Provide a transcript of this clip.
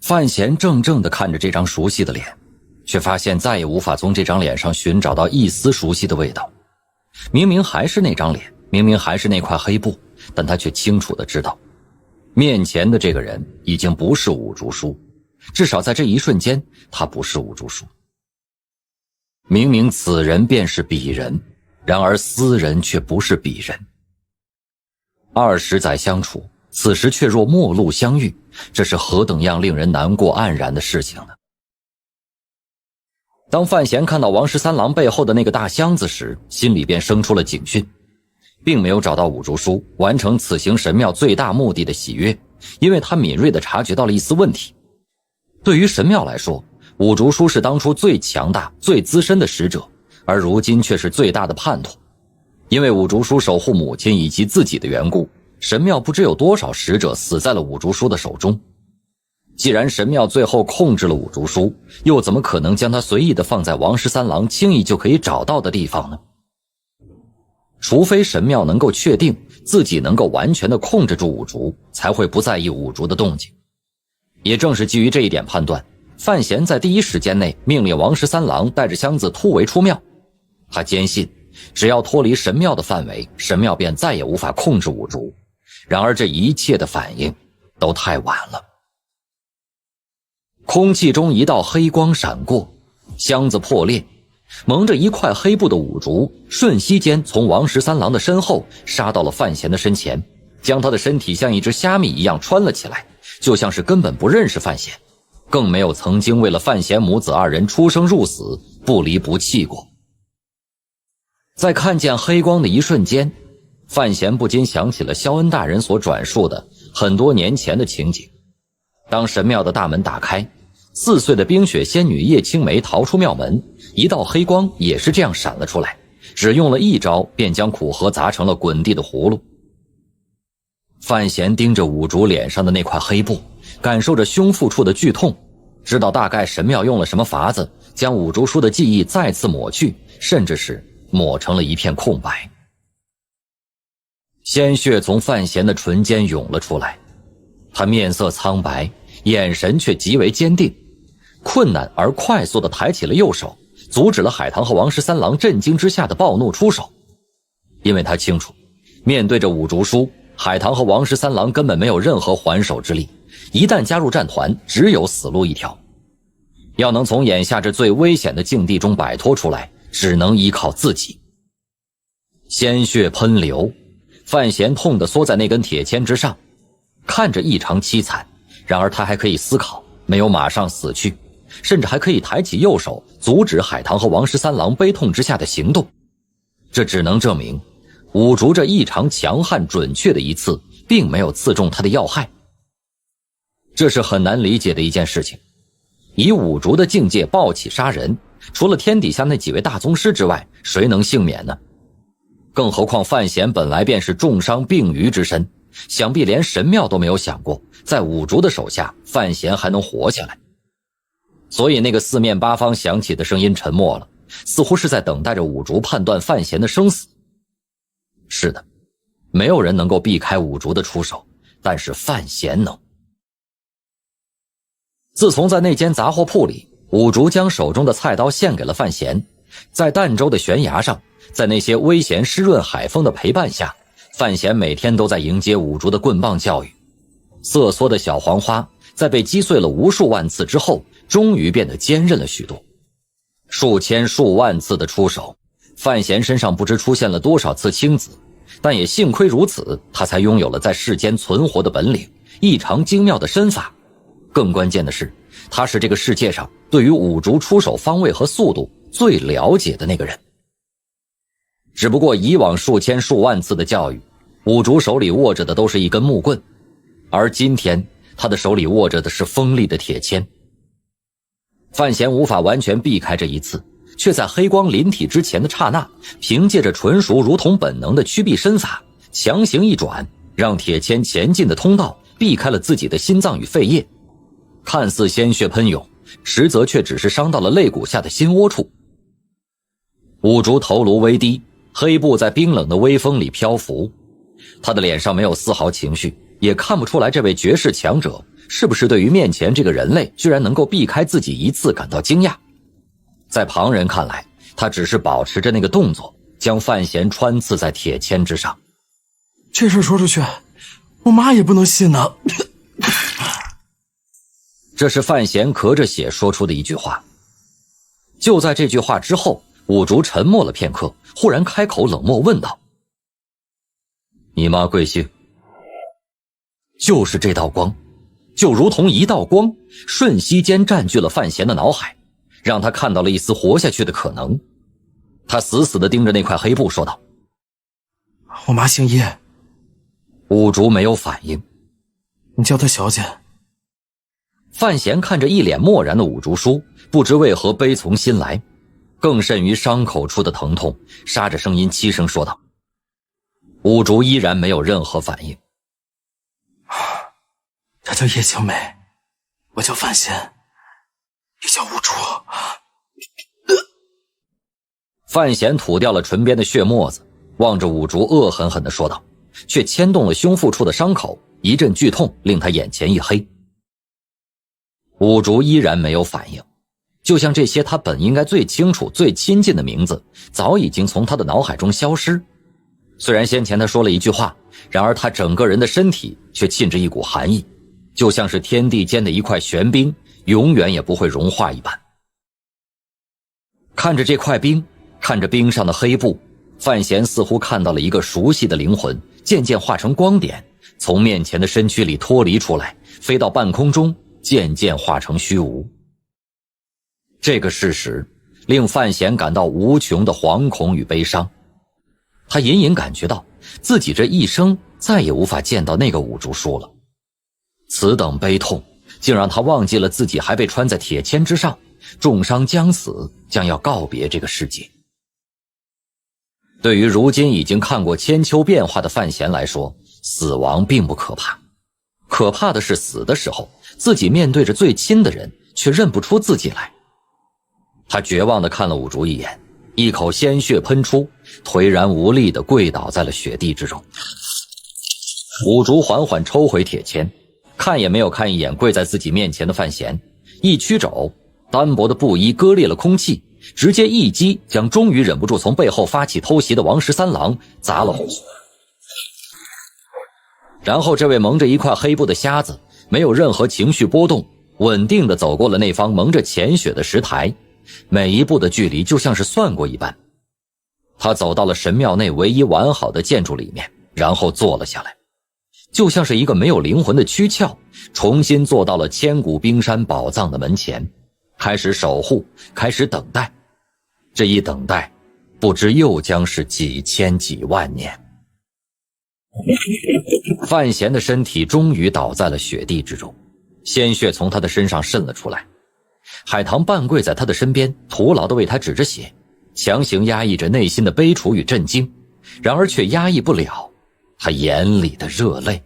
范闲怔怔地看着这张熟悉的脸，却发现再也无法从这张脸上寻找到一丝熟悉的味道。明明还是那张脸，明明还是那块黑布，但他却清楚地知道，面前的这个人已经不是武竹书，至少在这一瞬间，他不是武竹书。明明此人便是彼人，然而斯人却不是彼人。20载相处，此时却若陌路相遇，这是何等样令人难过黯然的事情呢？当范闲看到王十三郎背后的那个大箱子时，心里便生出了警讯，并没有找到武竹书，完成此行神庙最大目的的喜悦，因为他敏锐地察觉到了一丝问题。对于神庙来说，武竹书是当初最强大、最资深的使者，而如今却是最大的叛徒。因为武竹书守护母亲以及自己的缘故，神庙不知有多少使者死在了武竹书的手中。既然神庙最后控制了武竹书，又怎么可能将它随意地放在王十三郎轻易就可以找到的地方呢？除非神庙能够确定自己能够完全地控制住武竹，才会不在意武竹的动静。也正是基于这一点判断，范闲在第一时间内命令王十三郎带着箱子突围出庙。他坚信只要脱离神庙的范围，神庙便再也无法控制武竹。然而这一切的反应都太晚了。空气中一道黑光闪过，箱子破裂，蒙着一块黑布的武竹瞬息间从王十三郎的身后杀到了范闲的身前，将他的身体像一只虾米一样穿了起来，就像是根本不认识范闲，更没有曾经为了范闲母子二人出生入死不离不弃过。在看见黑光的一瞬间，范闲不禁想起了萧恩大人所转述的很多年前的情景。当神庙的大门打开，4岁的冰雪仙女叶青梅逃出庙门，一道黑光也是这样闪了出来，只用了一招便将苦荷砸成了滚地的葫芦。范闲盯着武竹脸上的那块黑布，感受着胸腹处的剧痛，知道大概神庙用了什么法子将武竹书的记忆再次抹去，甚至是抹成了一片空白。鲜血从范闲的唇间涌了出来，他面色苍白，眼神却极为坚定，困难而快速地抬起了右手，阻止了海棠和王十三郎震惊之下的暴怒出手。因为他清楚，面对着武竹书，海棠和王十三郎根本没有任何还手之力，一旦加入战团，只有死路一条。要能从眼下这最危险的境地中摆脱出来，只能依靠自己。鲜血喷流，范闲痛地缩在那根铁签之上，看着异常凄惨，然而他还可以思考，没有马上死去，甚至还可以抬起右手阻止海棠和王十三郎悲痛之下的行动。这只能证明武竹这异常强悍准确的一刺并没有刺中他的要害。这是很难理解的一件事情，以武竹的境界暴起杀人，除了天底下那几位大宗师之外，谁能幸免呢？更何况范闲本来便是重伤病余之身，想必连神庙都没有想过在武竹的手下范闲还能活下来。所以那个四面八方响起的声音沉默了，似乎是在等待着武竹判断范闲的生死。是的，没有人能够避开武竹的出手，但是范闲能。自从在那间杂货铺里，武竹将手中的菜刀献给了范闲，在儋州的悬崖上，在那些危险湿润海风的陪伴下，范闲每天都在迎接武竹的棍棒教育。瑟缩的小黄花在被击碎了无数万次之后，终于变得坚韧了许多。数千数万次的出手，范闲身上不知出现了多少次青紫，但也幸亏如此，他才拥有了在世间存活的本领，异常精妙的身法。更关键的是，他是这个世界上对于武竹出手方位和速度最了解的那个人。只不过以往数千数万次的教育，武竹手里握着的都是一根木棍，而今天他的手里握着的是锋利的铁签。范闲无法完全避开这一次，却在黑光临体之前的刹那，凭借着纯熟如同本能的驱避身法，强行一转，让铁签前进的通道避开了自己的心脏与肺叶。看似鲜血喷涌，实则却只是伤到了肋骨下的心窝处。武竹头颅微低，黑布在冰冷的微风里漂浮，他的脸上没有丝毫情绪，也看不出来这位绝世强者是不是对于面前这个人类居然能够避开自己一次感到惊讶。在旁人看来，他只是保持着那个动作，将范闲穿刺在铁签之上。这事说出去，我妈也不能信呢。这是范闲咳着血说出的一句话。就在这句话之后，五竹沉默了片刻，忽然开口冷漠问道：你妈贵姓？就是这道光，就如同一道光，瞬息间占据了范闲的脑海，让他看到了一丝活下去的可能。他死死地盯着那块黑布说道：我妈姓叶。五竹没有反应。你叫她小姐。范闲看着一脸漠然的五竹叔，不知为何悲从心来，更甚于伤口处的疼痛，沙着声音凄声说道。五竹依然没有任何反应。她叫叶青梅，我叫范闲，也叫五竹。范闲吐掉了唇边的血沫子，望着五竹恶狠狠地说道，却牵动了胸腹处的伤口，一阵剧痛令他眼前一黑。五竹依然没有反应，就像这些他本应该最清楚最亲近的名字早已经从他的脑海中消失。虽然先前他说了一句话，然而他整个人的身体却沁着一股寒意，就像是天地间的一块玄冰，永远也不会融化一般。看着这块冰，看着冰上的黑布，范闲似乎看到了一个熟悉的灵魂渐渐化成光点，从面前的身躯里脱离出来，飞到半空中，渐渐化成虚无。这个事实令范闲感到无穷的惶恐与悲伤。他隐隐感觉到自己这一生再也无法见到那个五竹叔了。此等悲痛竟让他忘记了自己还被穿在铁签之上，重伤将死，将要告别这个世界。对于如今已经看过千秋变化的范闲来说，死亡并不可怕，可怕的是死的时候，自己面对着最亲的人，却认不出自己来。他绝望地看了五竹一眼，一口鲜血喷出，颓然无力地跪倒在了雪地之中。五竹缓缓抽回铁签，看也没有看一眼跪在自己面前的范闲，一屈肘，单薄的布衣割裂了空气，直接一击将终于忍不住从背后发起偷袭的王十三郎砸了回去。然后这位蒙着一块黑布的瞎子没有任何情绪波动，稳定地走过了那方蒙着浅雪的石台，每一步的距离就像是算过一般。他走到了神庙内唯一完好的建筑里面，然后坐了下来，就像是一个没有灵魂的躯壳，重新坐到了千古冰山宝藏的门前，开始守护，开始等待。这一等待，不知又将是几千几万年。范闲的身体终于倒在了雪地之中，鲜血从他的身上渗了出来。海棠半跪在他的身边，徒劳地为他止着血，强行压抑着内心的悲楚与震惊，然而却压抑不了他眼里的热泪。